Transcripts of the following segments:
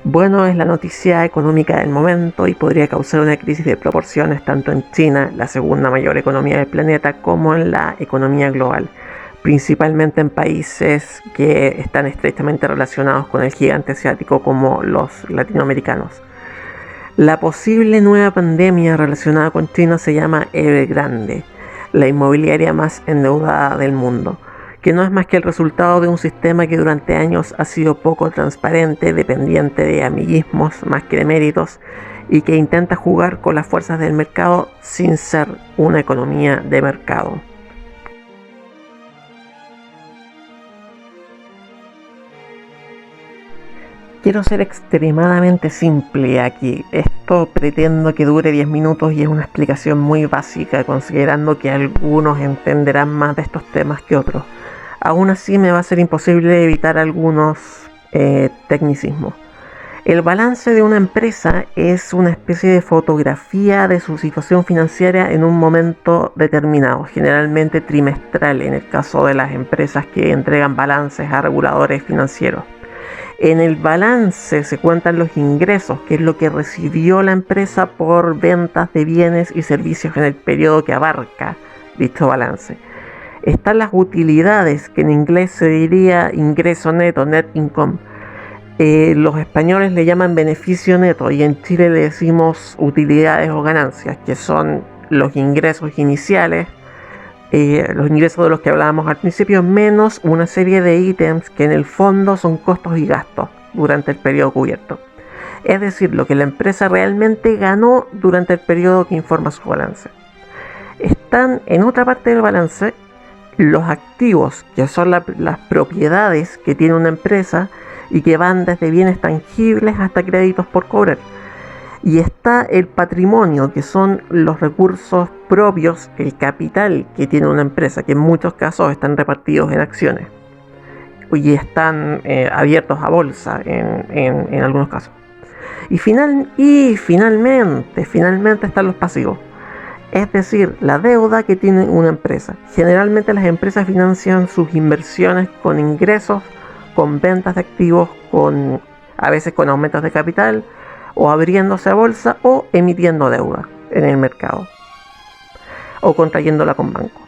Bueno, es la noticia económica del momento y podría causar una crisis de proporciones tanto en China, la segunda mayor economía del planeta, como en la economía global, principalmente en países que están estrechamente relacionados con el gigante asiático como los latinoamericanos. La posible nueva pandemia relacionada con China se llama Evergrande, la inmobiliaria más endeudada del mundo, que no es más que el resultado de un sistema que durante años ha sido poco transparente, dependiente de amiguismos más que de méritos, y que intenta jugar con las fuerzas del mercado sin ser una economía de mercado. Quiero ser extremadamente simple aquí. Esto pretendo que dure 10 minutos y es una explicación muy básica, considerando que algunos entenderán más de estos temas que otros. Aún así me va a ser imposible evitar algunos tecnicismos. El balance de una empresa es una especie de fotografía de su situación financiera en un momento determinado, generalmente trimestral en el caso de las empresas que entregan balances a reguladores financieros. En el balance se cuentan los ingresos, que es lo que recibió la empresa por ventas de bienes y servicios en el periodo que abarca dicho balance. Están las utilidades, que en inglés se diría ingreso neto, net income. Los españoles le llaman beneficio neto y en Chile le decimos utilidades o ganancias, que son los ingresos iniciales, los ingresos de los que hablábamos al principio, menos una serie de ítems que en el fondo son costos y gastos durante el periodo cubierto. Es decir, lo que la empresa realmente ganó durante el periodo que informa su balance. Están en otra parte del balance los activos, que son las propiedades que tiene una empresa y que van desde bienes tangibles hasta créditos por cobrar. Y está el patrimonio, que son los recursos propios, el capital que tiene una empresa, que en muchos casos están repartidos en acciones y están abiertos a bolsa en algunos casos. Y finalmente están los pasivos, es decir, la deuda que tiene una empresa. Generalmente las empresas financian sus inversiones con ingresos, con ventas de activos, a veces con aumentos de capital, o abriéndose a bolsa o emitiendo deuda en el mercado o contrayéndola con bancos.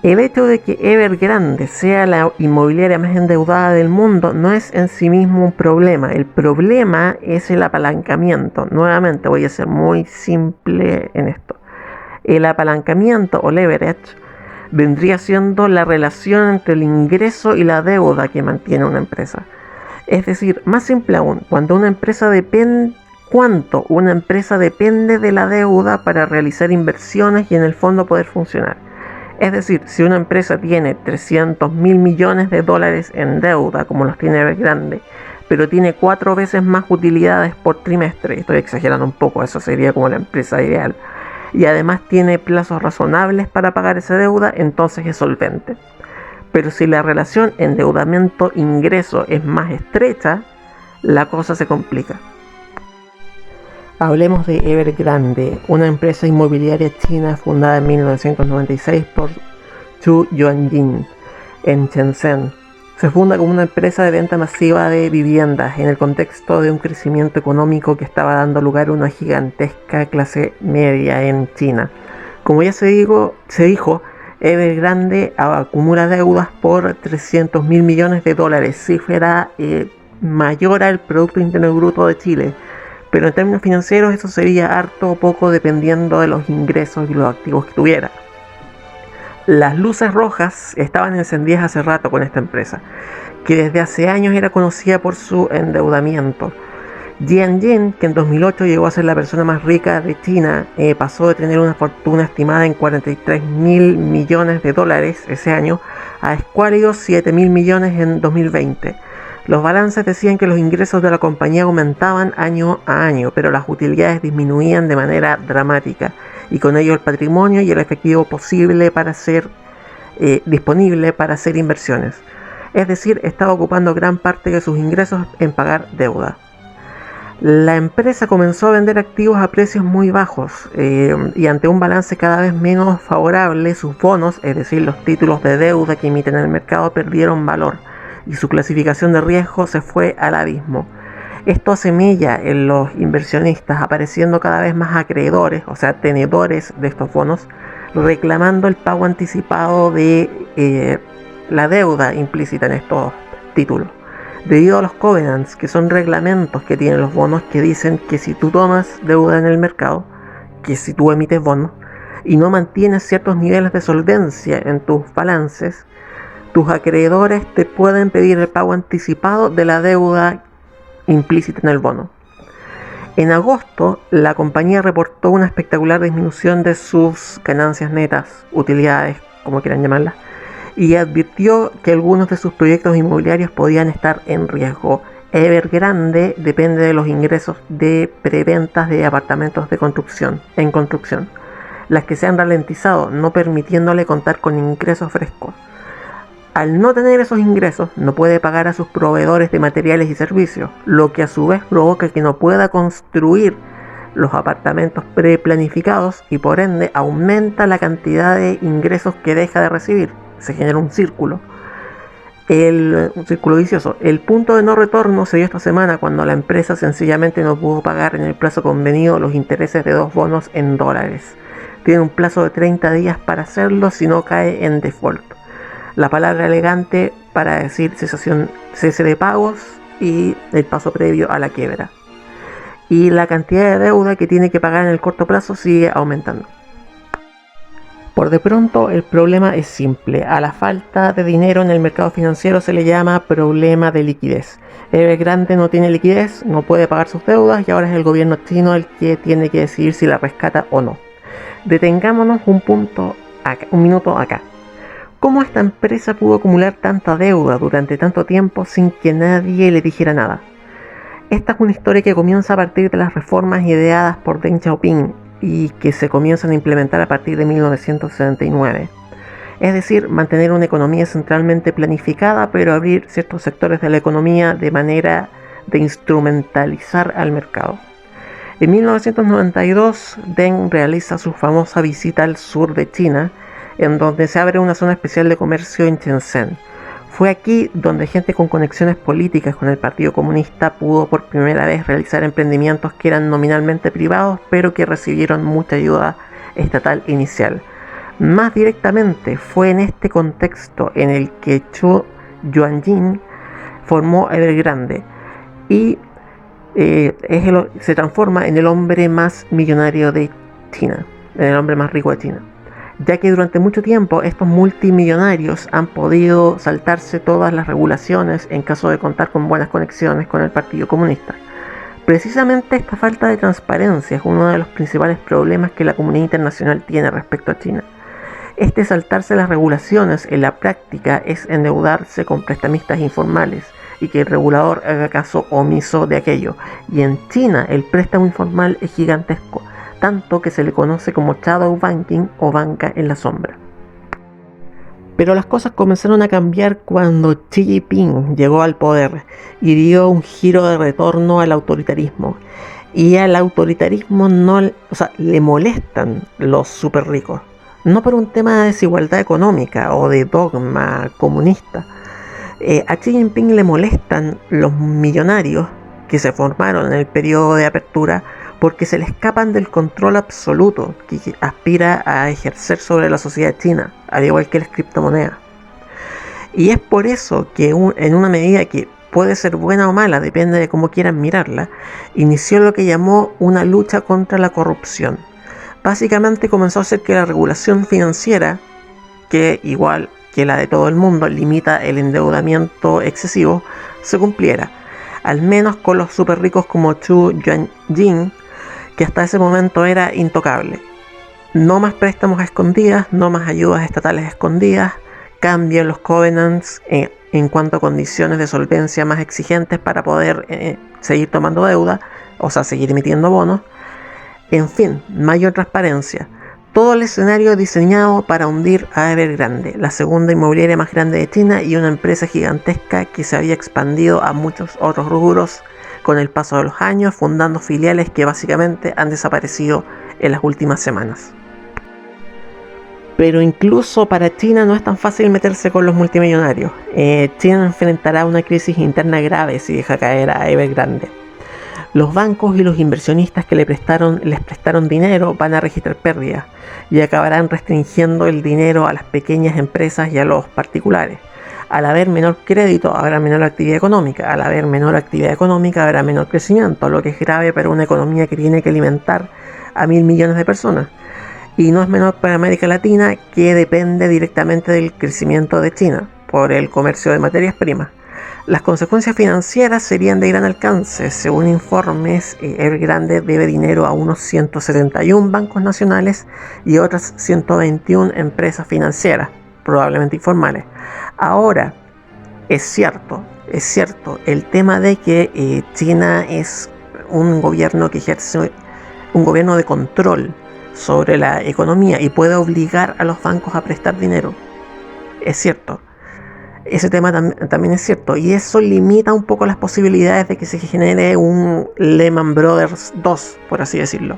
El hecho de que Evergrande sea la inmobiliaria más endeudada del mundo no es en sí mismo un problema. El problema es el apalancamiento. Nuevamente voy a ser muy simple en esto. El apalancamiento o leverage vendría siendo la relación entre el ingreso y la deuda que mantiene una empresa. Es decir, más simple aún, cuánto una empresa depende de la deuda para realizar inversiones y en el fondo poder funcionar. Es decir, si una empresa tiene 300.000 millones de dólares en deuda, como los tiene Evergrande, pero tiene 4 veces más utilidades por trimestre, estoy exagerando un poco, eso sería como la empresa ideal, y además tiene plazos razonables para pagar esa deuda, entonces es solvente. Pero si la relación endeudamiento-ingreso es más estrecha, la cosa se complica. Hablemos de Evergrande, una empresa inmobiliaria china fundada en 1996 por Zhu Yuanjin en Shenzhen. Se funda como una empresa de venta masiva de viviendas en el contexto de un crecimiento económico que estaba dando lugar a una gigantesca clase media en China. Como ya se dijo, Evergrande acumula deudas por 300.000 millones de dólares, cifra mayor al Producto Interno Bruto de Chile, pero en términos financieros eso sería harto o poco dependiendo de los ingresos y los activos que tuviera. Las luces rojas estaban encendidas hace rato con esta empresa, que desde hace años era conocida por su endeudamiento. Jian, que en 2008 llegó a ser la persona más rica de China, pasó de tener una fortuna estimada en 43.000 millones de dólares ese año a escuálidos 7.000 millones en 2020. Los balances decían que los ingresos de la compañía aumentaban año a año, pero las utilidades disminuían de manera dramática, y con ello el patrimonio y el efectivo disponible para hacer inversiones. Es decir, estaba ocupando gran parte de sus ingresos en pagar deuda. La empresa comenzó a vender activos a precios muy bajos y ante un balance cada vez menos favorable, sus bonos, es decir, los títulos de deuda que emiten en el mercado, perdieron valor y su clasificación de riesgo se fue al abismo. Esto semilla en los inversionistas, apareciendo cada vez más acreedores, o sea, tenedores de estos bonos, reclamando el pago anticipado de la deuda implícita en estos títulos. Debido a los covenants, que son reglamentos que tienen los bonos, que dicen que si tú tomas deuda en el mercado, que si tú emites bonos y no mantienes ciertos niveles de solvencia en tus balances, tus acreedores te pueden pedir el pago anticipado de la deuda implícita en el bono. En agosto, la compañía reportó una espectacular disminución de sus ganancias netas, utilidades, como quieran llamarlas, y advirtió que algunos de sus proyectos inmobiliarios podían estar en riesgo. Evergrande depende de los ingresos de preventas de apartamentos en construcción, las que se han ralentizado, no permitiéndole contar con ingresos frescos. Al no tener esos ingresos, no puede pagar a sus proveedores de materiales y servicios, lo que a su vez provoca que no pueda construir los apartamentos preplanificados y por ende aumenta la cantidad de ingresos que deja de recibir. Se genera un círculo vicioso. El punto de no retorno se dio esta semana cuando la empresa sencillamente no pudo pagar en el plazo convenido los intereses de 2 bonos en dólares. Tiene un plazo de 30 días para hacerlo si no cae en default. La palabra elegante para decir cese de pagos y el paso previo a la quiebra. Y la cantidad de deuda que tiene que pagar en el corto plazo sigue aumentando. Por de pronto, el problema es simple. A la falta de dinero en el mercado financiero se le llama problema de liquidez. Evergrande no tiene liquidez, no puede pagar sus deudas y ahora es el gobierno chino el que tiene que decidir si la rescata o no. Detengámonos un minuto acá. ¿Cómo esta empresa pudo acumular tanta deuda durante tanto tiempo sin que nadie le dijera nada? Esta es una historia que comienza a partir de las reformas ideadas por Deng Xiaoping y que se comienzan a implementar a partir de 1979. Es decir, mantener una economía centralmente planificada, pero abrir ciertos sectores de la economía de manera de instrumentalizar al mercado. En 1992, Deng realiza su famosa visita al sur de China, en donde se abre una zona especial de comercio en Shenzhen. Fue aquí donde gente con conexiones políticas con el Partido Comunista pudo por primera vez realizar emprendimientos que eran nominalmente privados, pero que recibieron mucha ayuda estatal inicial. Más directamente, fue en este contexto en el que Zhu Yuanjing formó Evergrande y se transforma en el hombre más millonario de China, en el hombre más rico de China, ya que durante mucho tiempo estos multimillonarios han podido saltarse todas las regulaciones en caso de contar con buenas conexiones con el Partido Comunista. Precisamente esta falta de transparencia es uno de los principales problemas que la comunidad internacional tiene respecto a China. Este saltarse las regulaciones en la práctica es endeudarse con prestamistas informales y que el regulador haga caso omiso de aquello. Y en China el préstamo informal es gigantesco, tanto que se le conoce como shadow banking o banca en la sombra. Pero las cosas comenzaron a cambiar cuando Xi Jinping llegó al poder y dio un giro de retorno al autoritarismo. Y al autoritarismo le molestan los super ricos, no por un tema de desigualdad económica o de dogma comunista. A Xi Jinping le molestan los millonarios que se formaron en el periodo de apertura porque se le escapan del control absoluto que aspira a ejercer sobre la sociedad china, al igual que las criptomonedas. Y es por eso que en una medida que puede ser buena o mala, depende de cómo quieran mirarla, inició lo que llamó una lucha contra la corrupción. Básicamente comenzó a hacer que la regulación financiera, que igual que la de todo el mundo limita el endeudamiento excesivo, se cumpliera, al menos con los super ricos como Zhu Yuanjing, que hasta ese momento era intocable. No más préstamos a escondidas, no más ayudas estatales escondidas, cambian los covenants en cuanto a condiciones de solvencia más exigentes para poder seguir tomando deuda, o sea, seguir emitiendo bonos. En fin, mayor transparencia. Todo el escenario diseñado para hundir a Evergrande, la segunda inmobiliaria más grande de China y una empresa gigantesca que se había expandido a muchos otros rubros con el paso de los años, fundando filiales que básicamente han desaparecido en las últimas semanas. Pero incluso para China no es tan fácil meterse con los multimillonarios. China enfrentará una crisis interna grave si deja caer a Evergrande. Los bancos y los inversionistas que les prestaron dinero van a registrar pérdidas y acabarán restringiendo el dinero a las pequeñas empresas y a los particulares. Al haber menor crédito, habrá menor actividad económica. Al haber menor actividad económica, habrá menor crecimiento, lo que es grave para una economía que tiene que alimentar a 1.000 millones de personas. Y no es menor para América Latina, que depende directamente del crecimiento de China por el comercio de materias primas. Las consecuencias financieras serían de gran alcance. Según informes, Evergrande debe dinero a unos 171 bancos nacionales y otras 121 empresas financieras, probablemente informales. Ahora, es cierto, el tema de que China es un gobierno que ejerce un gobierno de control sobre la economía y puede obligar a los bancos a prestar dinero. Es cierto. Ese tema también es cierto, y eso limita un poco las posibilidades de que se genere un Lehman Brothers 2, por así decirlo.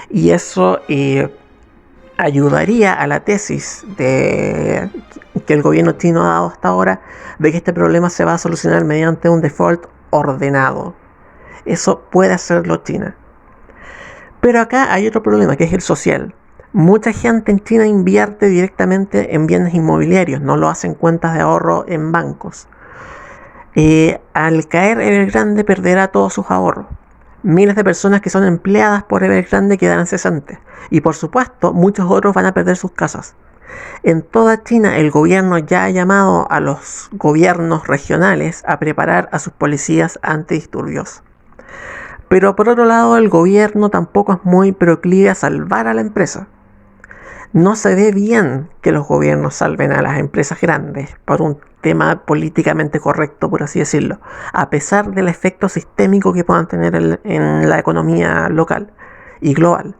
Y eso ayudaría a la tesis de que el gobierno chino ha dado hasta ahora, de que este problema se va a solucionar mediante un default ordenado. Eso puede hacerlo China. Pero acá hay otro problema, que es el social. Mucha gente en China invierte directamente en bienes inmobiliarios, no lo hace en cuentas de ahorro en bancos. Al caer Evergrande perderá todos sus ahorros. Miles de personas que son empleadas por Evergrande quedarán cesantes. Y por supuesto, muchos otros van a perder sus casas. En toda China, el gobierno ya ha llamado a los gobiernos regionales a preparar a sus policías antidisturbios. Pero por otro lado, el gobierno tampoco es muy proclive a salvar a la empresa. No se ve bien que los gobiernos salven a las empresas grandes por un tema políticamente correcto, por así decirlo, a pesar del efecto sistémico que puedan tener en la economía local y global.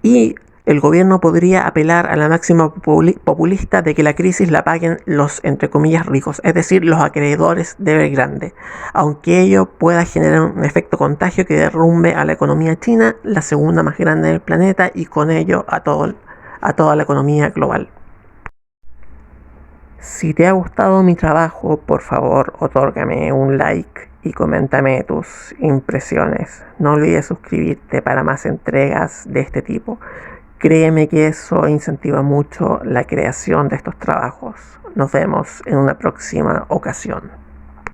Y el gobierno podría apelar a la máxima populista de que la crisis la paguen los, entre comillas, ricos, es decir, los acreedores de Evergrande, aunque ello pueda generar un efecto contagio que derrumbe a la economía china, la segunda más grande del planeta, y con ello a toda la economía global. Si te ha gustado mi trabajo, por favor, otórgame un like y coméntame tus impresiones. No olvides suscribirte para más entregas de este tipo. Créeme que eso incentiva mucho la creación de estos trabajos. Nos vemos en una próxima ocasión.